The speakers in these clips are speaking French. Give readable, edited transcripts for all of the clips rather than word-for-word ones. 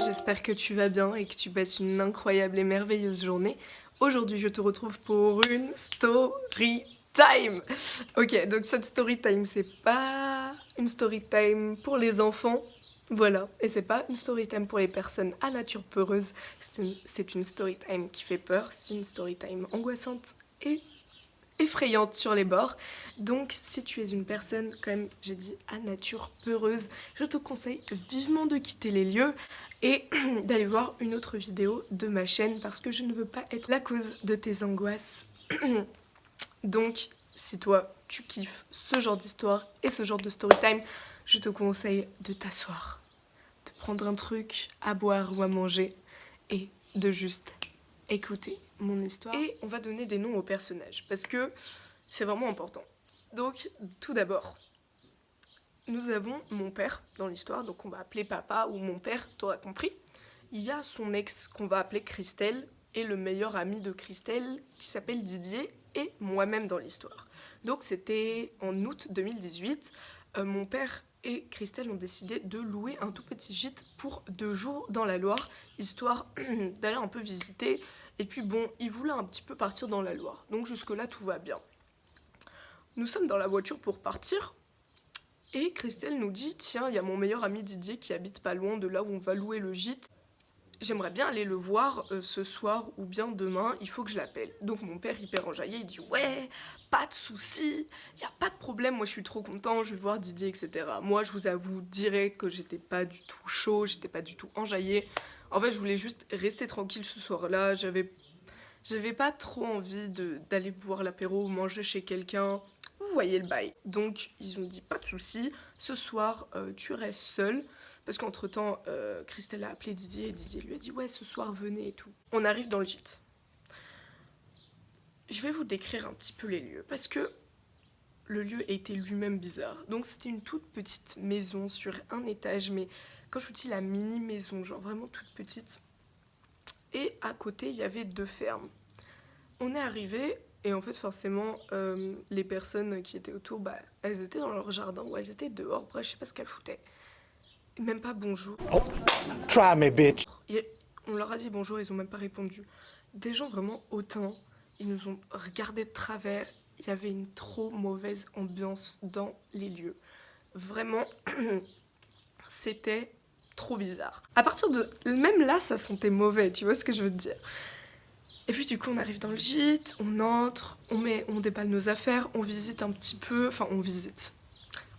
j'espère que tu vas bien et que tu passes une incroyable et merveilleuse journée. Aujourd'hui, je te retrouve pour une story time. Ok, donc cette story time, c'est pas une story time pour les enfants, voilà, et c'est pas une story time pour les personnes à nature peureuse, c'est une story time qui fait peur, c'est une story time angoissante et effrayante sur les bords. Donc si tu es une personne, comme j'ai dit, à nature peureuse, je te conseille vivement de quitter les lieux et d'aller voir une autre vidéo de ma chaîne parce que je ne veux pas être la cause de tes angoisses. Donc si toi tu kiffes ce genre d'histoire et ce genre de story time, je te conseille de t'asseoir, de prendre un truc à boire ou à manger et de juste écouter mon histoire. Et on va donner des noms aux personnages parce que c'est vraiment important. Donc tout d'abord, nous avons mon père dans l'histoire, donc on va appeler papa ou mon père, t'auras compris. Il y a son ex qu'on va appeler Christelle et le meilleur ami de Christelle qui s'appelle Didier et moi-même dans l'histoire. Donc c'était en août 2018, mon père et Christelle ont décidé de louer un tout petit gîte pour 2 jours dans la Loire, histoire d'aller un peu visiter. Et puis bon, ils voulaient un petit peu partir dans la Loire, donc jusque-là tout va bien. Nous sommes dans la voiture pour partir, et Christelle nous dit « Tiens, il y a mon meilleur ami Didier qui habite pas loin de là où on va louer le gîte. J'aimerais bien aller le voir ce soir ou bien demain, il faut que je l'appelle. » Donc mon père hyper enjaillé, il dit « Ouais, pas de soucis, y a pas de problème, moi je suis trop content, je vais voir Didier, etc. » Moi je vous avoue direct que j'étais pas du tout chaud, j'étais pas du tout enjaillée. En fait je voulais juste rester tranquille ce soir-là, j'avais pas trop envie d'aller boire l'apéro ou manger chez quelqu'un. Vous voyez le bail. Donc ils ont dit pas de soucis, ce soir tu restes seule. Parce qu'entre temps, Christelle a appelé Didier et Didier lui a dit ouais ce soir venez et tout. On arrive dans le gîte. Je vais vous décrire un petit peu les lieux parce que le lieu était lui-même bizarre. Donc c'était une toute petite maison sur un étage, mais quand je vous dis la mini maison, genre vraiment toute petite. Et à côté il y avait 2 fermes. On est arrivé et en fait forcément les personnes qui étaient autour, bah, elles étaient dans leur jardin ou elles étaient dehors, bref je sais pas ce qu'elles foutaient. Même pas bonjour. Oh, try me bitch. Et on leur a dit bonjour, ils ont même pas répondu. Des gens vraiment hautains, ils nous ont regardé de travers, il y avait une trop mauvaise ambiance dans les lieux. Vraiment, c'était trop bizarre. À partir de... Même là ça sentait mauvais, tu vois ce que je veux te dire. Et puis du coup on arrive dans le gîte, on entre, on déballe nos affaires, on visite un petit peu, enfin on visite.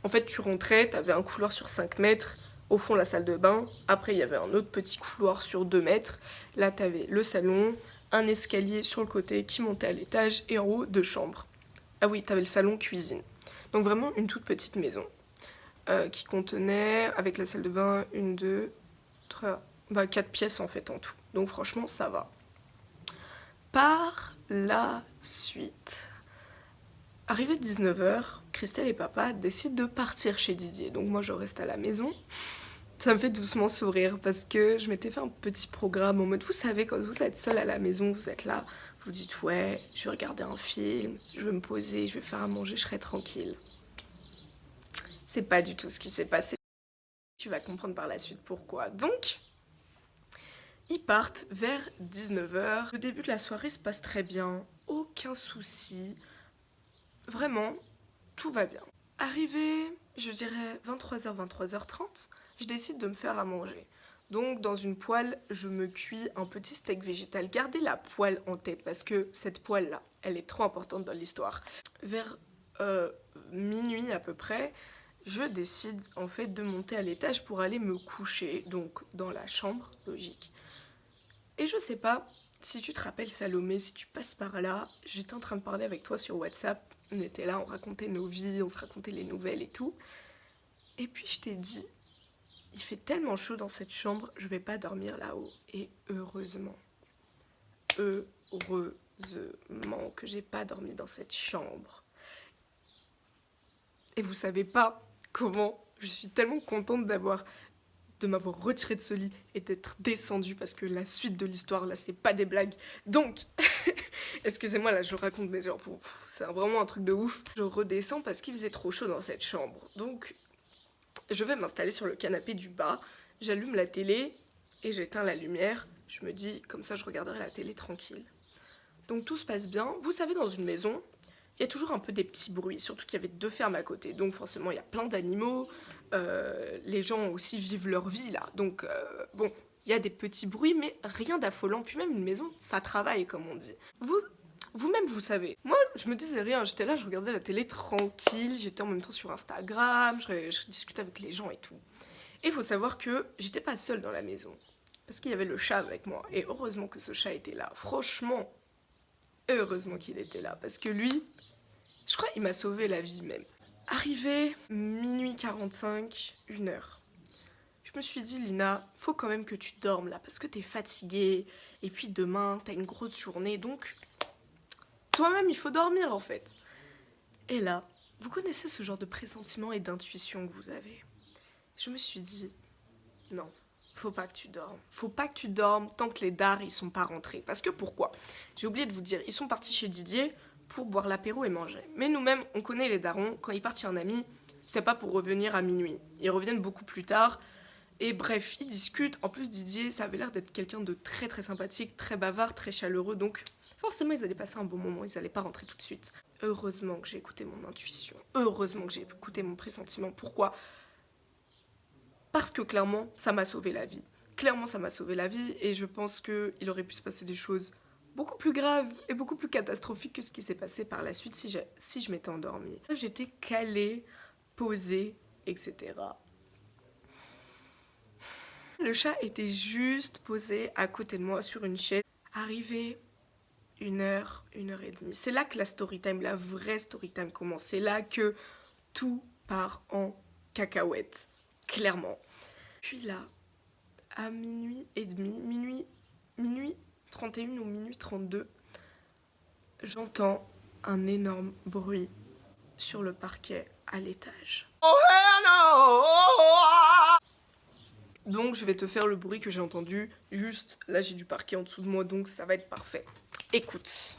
En fait tu rentrais, t'avais un couloir sur 5 mètres, au fond la salle de bain, après il y avait un autre petit couloir sur 2 mètres, là t'avais le salon, un escalier sur le côté qui montait à l'étage et en haut 2 chambres. Ah oui, t'avais le salon cuisine. Donc vraiment une toute petite maison qui contenait, avec la salle de bain, 1, 2, 3, 4 pièces en fait en tout. Donc franchement ça va. Par la suite, arrivé 19h, Christelle et papa décident de partir chez Didier. Donc moi je reste à la maison. Ça me fait doucement sourire parce que je m'étais fait un petit programme en mode, vous savez, quand vous êtes seul à la maison, vous êtes là, vous dites ouais, je vais regarder un film, je vais me poser, je vais faire à manger, je serai tranquille. C'est pas du tout ce qui s'est passé. Tu vas comprendre par la suite pourquoi. Donc, ils partent vers 19h. Le début de la soirée se passe très bien, aucun souci. Vraiment, tout va bien. Arrivé, je dirais 23h, 23h30, je décide de me faire à manger. Donc dans une poêle, je me cuis un petit steak végétal. Gardez la poêle en tête parce que cette poêle-là, elle est trop importante dans l'histoire. Vers minuit à peu près, je décide en fait de monter à l'étage pour aller me coucher, donc dans la chambre, logique. Et je sais pas si tu te rappelles Salomé, si tu passes par là, j'étais en train de parler avec toi sur WhatsApp, on était là, on racontait nos vies, on se racontait les nouvelles et tout. Et puis je t'ai dit, il fait tellement chaud dans cette chambre, je vais pas dormir là-haut. Et heureusement que j'ai pas dormi dans cette chambre. Et vous savez pas comment je suis tellement contente de m'avoir retirée de ce lit et d'être descendue parce que la suite de l'histoire là c'est pas des blagues. Donc excusez-moi là je raconte mais genre c'est vraiment un truc de ouf. Je redescends parce qu'il faisait trop chaud dans cette chambre. Donc je vais m'installer sur le canapé du bas, j'allume la télé et j'éteins la lumière. Je me dis, comme ça je regarderai la télé tranquille. Donc tout se passe bien. Vous savez, dans une maison, il y a toujours un peu des petits bruits, surtout qu'il y avait 2 fermes à côté. Donc forcément, il y a plein d'animaux. Les gens aussi vivent leur vie là. Donc bon, il y a des petits bruits, mais rien d'affolant. Puis même une maison, ça travaille, comme on dit. Vous-même, vous savez. Moi, je me disais rien. J'étais là, je regardais la télé tranquille. J'étais en même temps sur Instagram. Je discutais avec les gens et tout. Et il faut savoir que j'étais pas seule dans la maison. Parce qu'il y avait le chat avec moi. Et heureusement que ce chat était là. Franchement, heureusement qu'il était là. Parce que lui, je crois qu'il m'a sauvé la vie même. Arrivé minuit 45, 1h. Je me suis dit, Lina, faut quand même que tu dormes là. Parce que t'es fatiguée. Et puis demain, t'as une grosse journée. Donc, toi-même, il faut dormir en fait. Et là, vous connaissez ce genre de pressentiment et d'intuition que vous avez. Je me suis dit, non, faut pas que tu dormes. Faut pas que tu dormes tant que les dards ils sont pas rentrés. Parce que pourquoi? J'ai oublié de vous dire, ils sont partis chez Didier pour boire l'apéro et manger. Mais nous-mêmes, on connaît les darons, quand ils partent chez un ami, c'est pas pour revenir à minuit. Ils reviennent beaucoup plus tard. Et bref, ils discutent. En plus, Didier, ça avait l'air d'être quelqu'un de très très sympathique, très bavard, très chaleureux. Donc forcément, ils allaient passer un bon moment, ils allaient pas rentrer tout de suite. Heureusement que j'ai écouté mon intuition. Heureusement que j'ai écouté mon pressentiment. Pourquoi? Parce que clairement, ça m'a sauvé la vie. Clairement, ça m'a sauvé la vie et je pense qu'il aurait pu se passer des choses beaucoup plus graves et beaucoup plus catastrophiques que ce qui s'est passé par la suite si je m'étais endormie. J'étais calée, posée, etc. Le chat était juste posé à côté de moi sur une chaise. Arrivé 1h, 1h30. C'est là que la story time, la vraie story time commence. C'est là que tout part en cacahuète. Clairement. Puis là, à minuit et demi, minuit 31 ou minuit 32, j'entends un énorme bruit sur le parquet à l'étage. Oh hell no! Donc je vais te faire le bruit que j'ai entendu. Juste, là j'ai du parquet en dessous de moi, donc ça va être parfait. Écoute.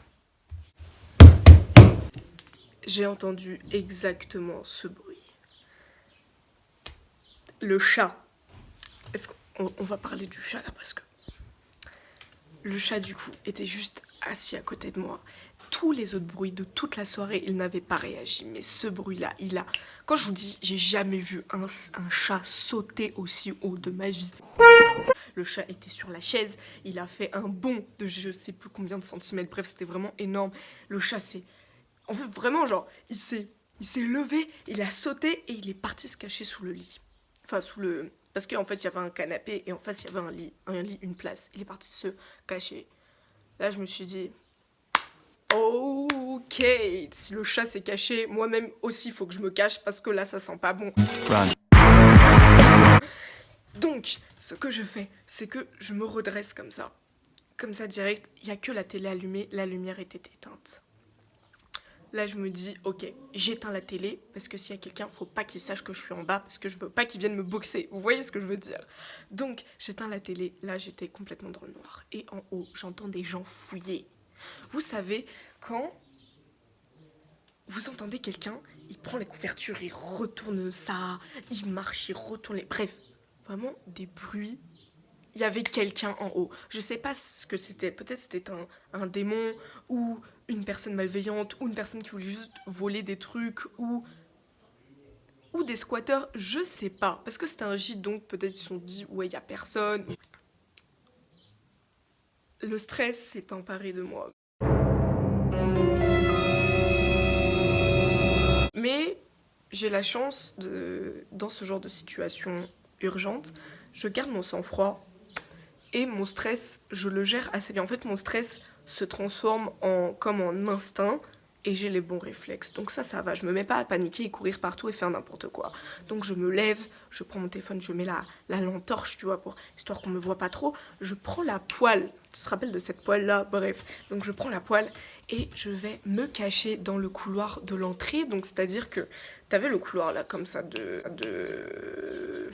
J'ai entendu exactement ce bruit. Le chat. Est-ce qu'on va parler du chat là parce que le chat du coup était juste assis à côté de moi. Tous les autres bruits de toute la soirée, il n'avait pas réagi. Mais ce bruit-là, il a... Quand je vous dis, j'ai jamais vu un chat sauter aussi haut de ma vie. Le chat était sur la chaise, il a fait un bond de je sais plus combien de centimètres. Bref, c'était vraiment énorme. Le chat, c'est... En fait, vraiment, genre, il s'est levé, il a sauté et il est parti se cacher sous le lit. Enfin, sous le... Parce qu'en fait, il y avait un canapé et en face, il y avait un lit, une place. Il est parti se cacher. Là, je me suis dit... Ok, si le chat s'est caché, moi-même aussi, il faut que je me cache parce que là, ça sent pas bon. Run. Donc, ce que je fais, c'est que je me redresse comme ça. Comme ça, direct, il n'y a que la télé allumée, la lumière était éteinte. Là, je me dis, ok, j'éteins la télé, parce que s'il y a quelqu'un, faut pas qu'il sache que je suis en bas, parce que je veux pas qu'il vienne me boxer. Vous voyez ce que je veux dire? Donc, j'éteins la télé, là, j'étais complètement dans le noir. Et en haut, j'entends des gens fouiller. Vous savez, quand vous entendez quelqu'un, il prend les couvertures, il retourne ça, il marche, il retourne les... Bref, vraiment des bruits. Il y avait quelqu'un en haut. Je sais pas ce que c'était. Peut-être c'était un démon ou une personne malveillante ou une personne qui voulait juste voler des trucs ou des squatteurs. Je sais pas. Parce que c'était un gîte, donc peut-être ils se sont dit ouais, il y a personne. Le stress s'est emparé de moi. Mais j'ai la chance dans ce genre de situation urgente, je garde mon sang-froid. Et mon stress, je le gère assez bien. En fait, mon stress se transforme comme en instinct et j'ai les bons réflexes. Donc ça va. Je me mets pas à paniquer et courir partout et faire n'importe quoi. Donc je me lève, je prends mon téléphone, je mets la lampe torche, tu vois, histoire qu'on me voit pas trop. Je prends la poêle. Tu te rappelles de cette poêle-là? Bref. Donc je prends la poêle et je vais me cacher dans le couloir de l'entrée. Donc c'est-à-dire que t'avais le couloir là, comme ça, de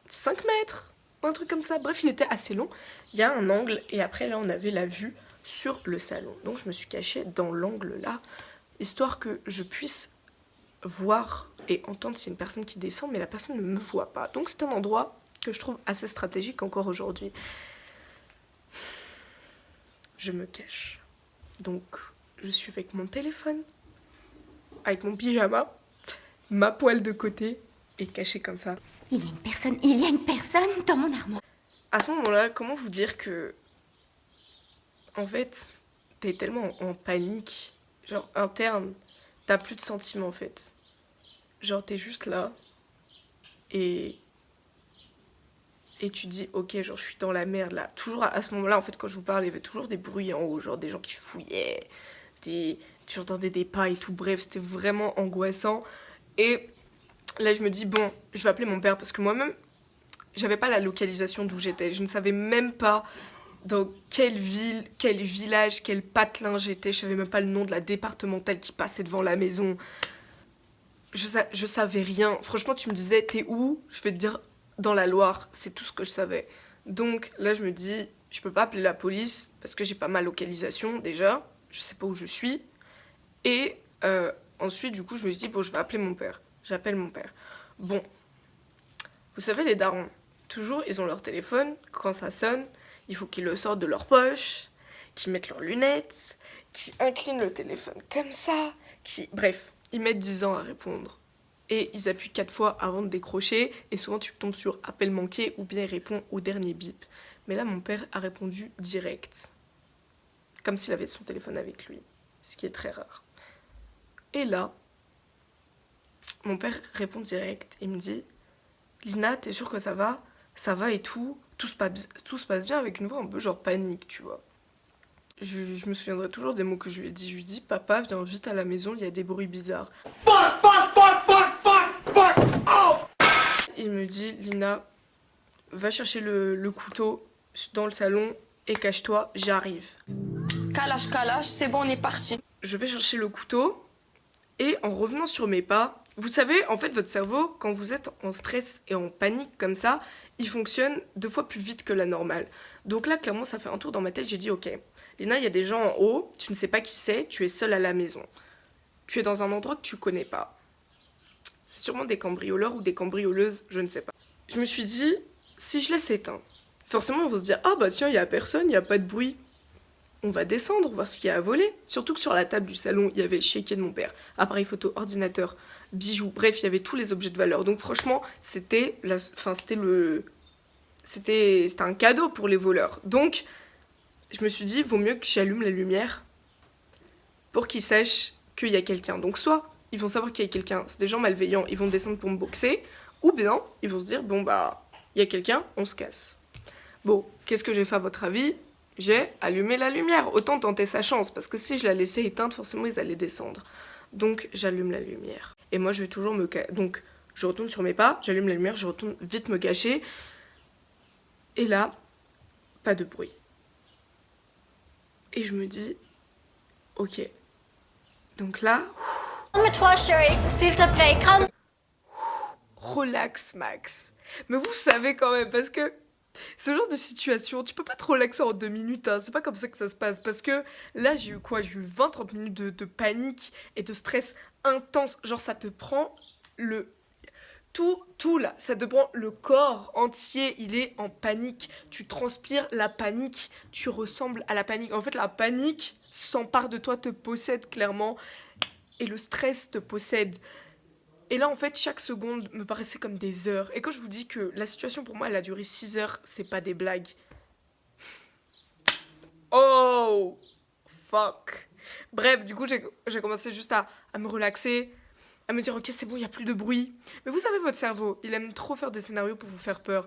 5 mètres. Un truc comme ça, bref il était assez long, il y a un angle et après là on avait la vue sur le salon. Donc je me suis cachée dans l'angle là, histoire que je puisse voir et entendre s'il y a une personne qui descend mais la personne ne me voit pas. Donc c'est un endroit que je trouve assez stratégique encore aujourd'hui. Je me cache. Donc, je suis avec mon téléphone, avec mon pyjama, ma poêle de côté et cachée comme ça. Il y a une personne dans mon armoire. À ce moment-là, comment vous dire que... En fait, t'es tellement en panique, genre interne, t'as plus de sentiments en fait. Genre t'es juste là et tu dis ok, genre je suis dans la merde là. Toujours à ce moment-là en fait quand je vous parle il y avait toujours des bruits en haut, genre des gens qui fouillaient, tu entendais des pas et tout, bref c'était vraiment angoissant. Et là je me dis bon, je vais appeler mon père parce que moi-même j'avais pas la localisation d'où j'étais, je ne savais même pas dans quelle ville, quel village, quel patelin j'étais, je savais même pas le nom de la départementale qui passait devant la maison. Je savais rien. Franchement, tu me disais, t'es où? Je vais te dire, dans la Loire. C'est tout ce que je savais. Donc là, je me dis, je peux pas appeler la police parce que j'ai pas ma localisation déjà. Je sais pas où je suis. Et ensuite, du coup, je me suis dit, bon, je vais appeler mon père. J'appelle mon père. Bon, vous savez, les darons, toujours, ils ont leur téléphone. Quand ça sonne, il faut qu'ils le sortent de leur poche, qu'ils mettent leurs lunettes, qu'ils inclinent le téléphone comme ça, bref. Ils mettent 10 ans à répondre. Et ils appuient 4 fois avant de décrocher. Et souvent, tu tombes sur appel manqué ou bien il répond au dernier bip. Mais là, mon père a répondu direct. Comme s'il avait son téléphone avec lui. Ce qui est très rare. Et là, mon père répond direct. Il me dit, Lina, t'es sûre que ça va? Ça va et tout. Tout se passe bien avec une voix un peu genre panique, tu vois. Je me souviendrai toujours des mots que je lui ai dit. Je lui ai dit, papa, viens vite à la maison, il y a des bruits bizarres. Oh! Il me dit, Lina, va chercher le couteau dans le salon et cache-toi, j'arrive. Calage, c'est bon, on est parti. Je vais chercher le couteau et en revenant sur mes pas, vous savez, en fait, votre cerveau, quand vous êtes en stress et en panique comme ça, il fonctionne 2 fois plus vite que la normale. Donc là, clairement, ça fait un tour dans ma tête, j'ai dit, ok, Lina, il y a des gens en haut, tu ne sais pas qui c'est, tu es seule à la maison. Tu es dans un endroit que tu connais pas. C'est sûrement des cambrioleurs ou des cambrioleuses, je ne sais pas. Je me suis dit, si je laisse éteindre, forcément on va se dire, ah bah tiens, il y a personne, il y a pas de bruit. On va descendre, voir ce qu'il y a à voler. Surtout que sur la table du salon, il y avait le chéquier de mon père, appareil photo, ordinateur, bijoux, bref, il y avait tous les objets de valeur. Donc franchement, c'était un cadeau pour les voleurs. Donc, je me suis dit, vaut mieux que j'allume la lumière pour qu'ils sachent qu'il y a quelqu'un. Donc soit, ils vont savoir qu'il y a quelqu'un, c'est des gens malveillants, ils vont descendre pour me boxer, ou bien, ils vont se dire, bon bah, il y a quelqu'un, on se casse. Bon, qu'est-ce que j'ai fait à votre avis? J'ai allumé la lumière, autant tenter sa chance, parce que si je la laissais éteinte, forcément ils allaient descendre. Donc j'allume la lumière. Et moi je vais toujours me cacher. Donc je retourne sur mes pas, j'allume la lumière, je retourne vite me cacher. Et là, pas de bruit. Et je me dis, ok. Donc là, Calme-toi, chérie, s'il te plaît, calme. relax Max. Mais vous savez quand même, parce que ce genre de situation, tu peux pas te relaxer en 2 minutes, hein. C'est pas comme ça que ça se passe. Parce que là, j'ai eu quoi? J'ai eu 20-30 minutes de panique et de stress intense. Genre, ça te prend le... Tout là, ça te prend le corps entier, il est en panique. Tu transpires la panique, tu ressembles à la panique. En fait, la panique s'empare de toi, te possède clairement. Et le stress te possède. Et là, en fait, chaque seconde me paraissait comme des heures. Et quand je vous dis que la situation, pour moi, elle a duré 6 heures, c'est pas des blagues. Oh! Fuck. Bref, du coup, j'ai commencé juste à me relaxer, à me dire, ok, c'est bon, il n'y a plus de bruit. Mais vous savez, votre cerveau, il aime trop faire des scénarios pour vous faire peur.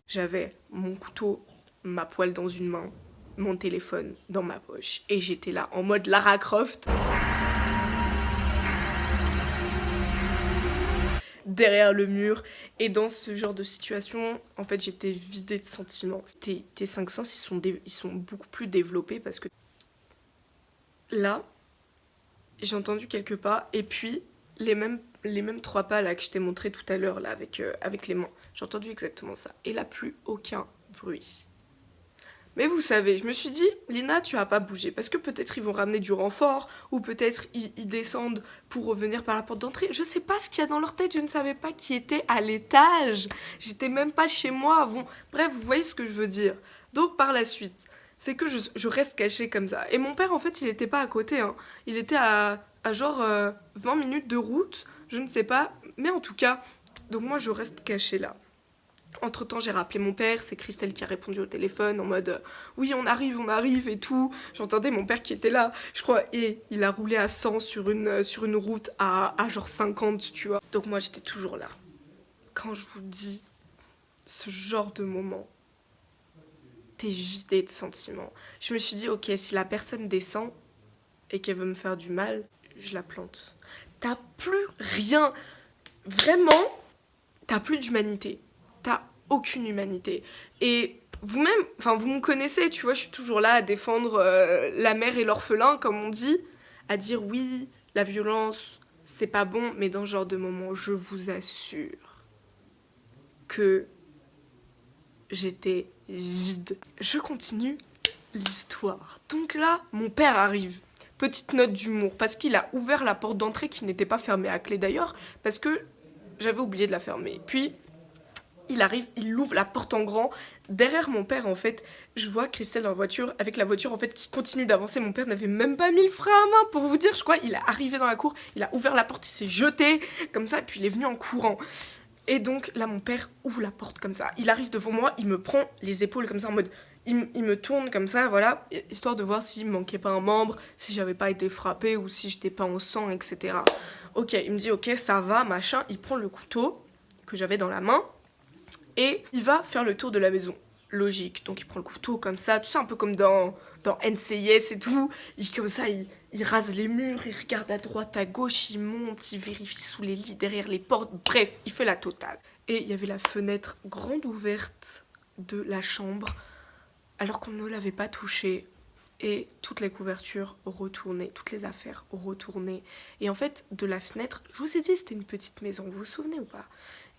J'avais mon couteau, ma poêle dans une main, mon téléphone dans ma poche. Et j'étais là, en mode Lara Croft. Derrière le mur. Et dans ce genre de situation, en fait, j'étais vidée de sentiments. Tes 5 sens, ils sont beaucoup plus développés parce que là, j'ai entendu quelques pas et puis les mêmes 3 pas là que je t'ai montré tout à l'heure là avec les mains. J'ai entendu exactement ça. Et là, plus aucun bruit. Mais vous savez, je me suis dit, Lina, tu vas pas bouger, parce que peut-être ils vont ramener du renfort, ou peut-être ils descendent pour revenir par la porte d'entrée. Je sais pas ce qu'il y a dans leur tête, je ne savais pas qui était à l'étage. J'étais même pas chez moi. Bon, bref, vous voyez ce que je veux dire. Donc par la suite, c'est que je reste cachée comme ça. Et mon père, en fait, il était pas à côté, hein. Il était à genre 20 minutes de route, je ne sais pas. Mais en tout cas, donc moi je reste cachée là. Entre temps, j'ai rappelé mon père, c'est Christelle qui a répondu au téléphone en mode oui, on arrive et tout. J'entendais mon père qui était là, je crois, et il a roulé à 100 sur une route à genre 50, tu vois. Donc moi, j'étais toujours là. Quand je vous dis ce genre de moment, t'es vidé de sentiments. Je me suis dit, ok, si la personne descend et qu'elle veut me faire du mal, je la plante. T'as plus rien. Vraiment, t'as plus d'humanité. T'as aucune humanité. Et vous-même, enfin vous me connaissez, tu vois, je suis toujours là à défendre la mère et l'orphelin, comme on dit, à dire oui, la violence, c'est pas bon, mais dans ce genre de moment, je vous assure que j'étais vide. Je continue l'histoire. Donc là, mon père arrive. Petite note d'humour, parce qu'il a ouvert la porte d'entrée qui n'était pas fermée à clé d'ailleurs, parce que j'avais oublié de la fermer. Puis il arrive, il ouvre la porte en grand. Derrière mon père, en fait, je vois Christelle en voiture, avec la voiture en fait qui continue d'avancer. Mon père n'avait même pas mis le frein à main, pour vous dire, je crois. Il est arrivé dans la cour, il a ouvert la porte, il s'est jeté comme ça, et puis il est venu en courant. Et donc là, mon père ouvre la porte comme ça. Il arrive devant moi, il me prend les épaules comme ça en mode... Il me tourne comme ça, voilà, histoire de voir s'il me manquait pas un membre, si j'avais pas été frappée ou si j'étais pas en sang, etc. Ok, il me dit ok, ça va, machin. Il prend le couteau que j'avais dans la main et il va faire le tour de la maison. Logique. Donc il prend le couteau comme ça, tu sais, un peu comme dans NCIS et tout. Comme ça, il rase les murs, il regarde à droite, à gauche, il monte, il vérifie sous les lits, derrière les portes. Bref, il fait la totale. Et il y avait la fenêtre grande ouverte de la chambre, alors qu'on ne l'avait pas touché, et toutes les couvertures retournées, toutes les affaires retournées. Et en fait, de la fenêtre, je vous ai dit, c'était une petite maison, vous vous souvenez ou pas?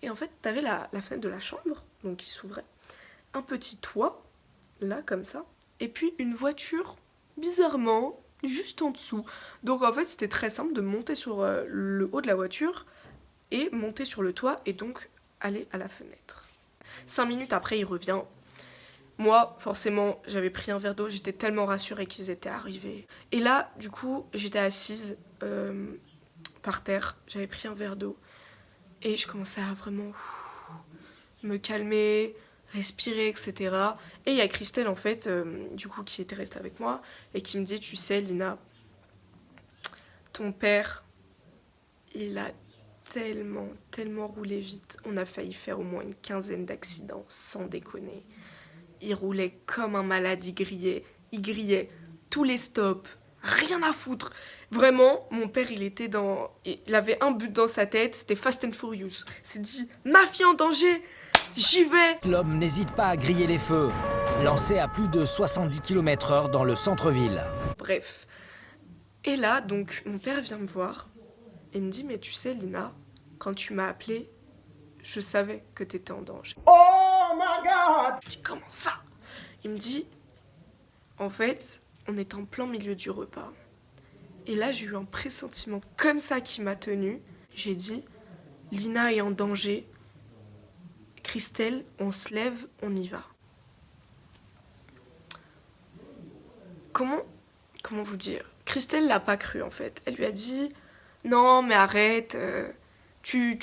Et en fait, t'avais la fenêtre de la chambre, donc qui s'ouvrait, un petit toit, là, comme ça, et puis une voiture, bizarrement, juste en dessous. Donc en fait, c'était très simple de monter sur le haut de la voiture, et monter sur le toit, et donc aller à la fenêtre. 5 minutes après, il revient. Moi, forcément, j'avais pris un verre d'eau, j'étais tellement rassurée qu'ils étaient arrivés. Et là, du coup, j'étais assise par terre, j'avais pris un verre d'eau. Et je commençais à vraiment me calmer, respirer, etc. Et il y a Christelle, en fait, du coup, qui était restée avec moi, et qui me dit, tu sais, Lina, ton père, il a tellement roulé vite. On a failli faire au moins une 15aine d'accidents, sans déconner. Il roulait comme un malade, il grillait tous les stops, rien à foutre. Vraiment, mon père, il avait un but dans sa tête, c'était Fast and Furious. Il s'est dit, ma fille en danger, j'y vais. L'homme n'hésite pas à griller les feux, lancé à plus de 70 km/h dans le centre-ville. Bref. Et là, donc, mon père vient me voir et me dit, mais tu sais, Lina, quand tu m'as appelée, je savais que t'étais en danger. Oh my God! Je dis, comment ça? Il me dit, en fait, on est en plein milieu du repas. Et là, j'ai eu un pressentiment comme ça qui m'a tenue. J'ai dit, Lina est en danger. Christelle, on se lève, on y va. Comment vous dire? Christelle l'a pas cru en fait. Elle lui a dit, non mais arrête, tu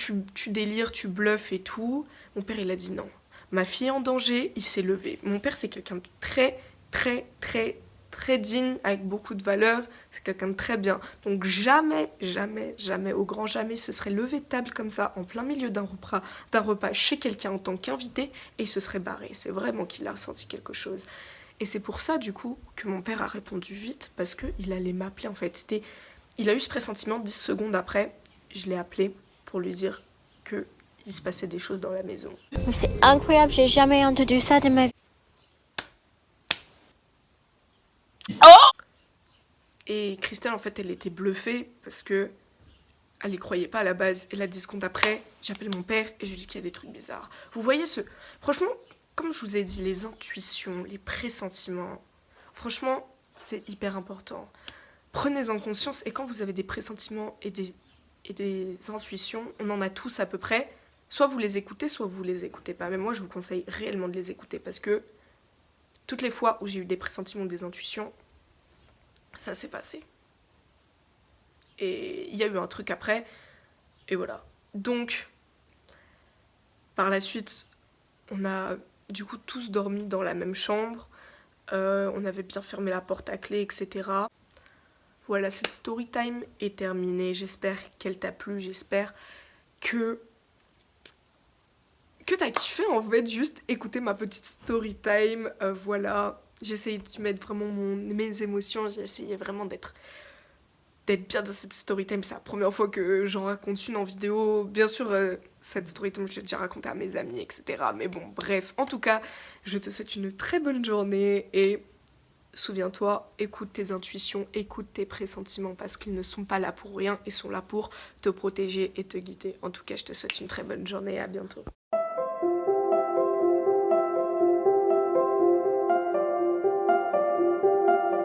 délires, tu bluffes et tout. Mon père il a dit non. Ma fille est en danger, il s'est levé. Mon père c'est quelqu'un de très digne, avec beaucoup de valeurs, c'est quelqu'un de très bien. Donc jamais, au grand jamais, se serait levé de table comme ça, en plein milieu d'un repas chez quelqu'un en tant qu'invité, et il se serait barré. C'est vraiment qu'il a ressenti quelque chose. Et c'est pour ça, du coup, que mon père a répondu vite, parce qu'il allait m'appeler, en fait. Il a eu ce pressentiment, 10 secondes après, je l'ai appelé pour lui dire qu'il se passait des choses dans la maison. C'est incroyable, j'ai jamais entendu ça de ma vie. Et Christelle, en fait, elle était bluffée parce que elle y croyait pas à la base. Et là, 10 secondes après, j'appelle mon père et je lui dis qu'il y a des trucs bizarres. Vous voyez Franchement, comme je vous ai dit, les intuitions, les pressentiments, franchement, c'est hyper important. Prenez-en conscience et quand vous avez des pressentiments et des intuitions, on en a tous à peu près, soit vous les écoutez, soit vous les écoutez pas. Mais moi, je vous conseille réellement de les écouter parce que toutes les fois où j'ai eu des pressentiments ou des intuitions, ça s'est passé. Et il y a eu un truc après, et voilà. Donc, par la suite, on a du coup tous dormi dans la même chambre. On avait bien fermé la porte à clé, etc. Voilà, cette story time est terminée. J'espère qu'elle t'a plu. J'espère que t'as kiffé en fait, juste écouter ma petite story time. Voilà, j'ai essayé de mettre vraiment mes émotions. J'ai essayé vraiment d'être bien dans cette story time. C'est la première fois que j'en raconte une en vidéo. Bien sûr, cette story time, je l'ai déjà racontée à mes amis, etc. Mais bon, bref, en tout cas, je te souhaite une très bonne journée et souviens-toi, écoute tes intuitions, écoute tes pressentiments parce qu'ils ne sont pas là pour rien, ils sont là pour te protéger et te guider. En tout cas, je te souhaite une très bonne journée et à bientôt.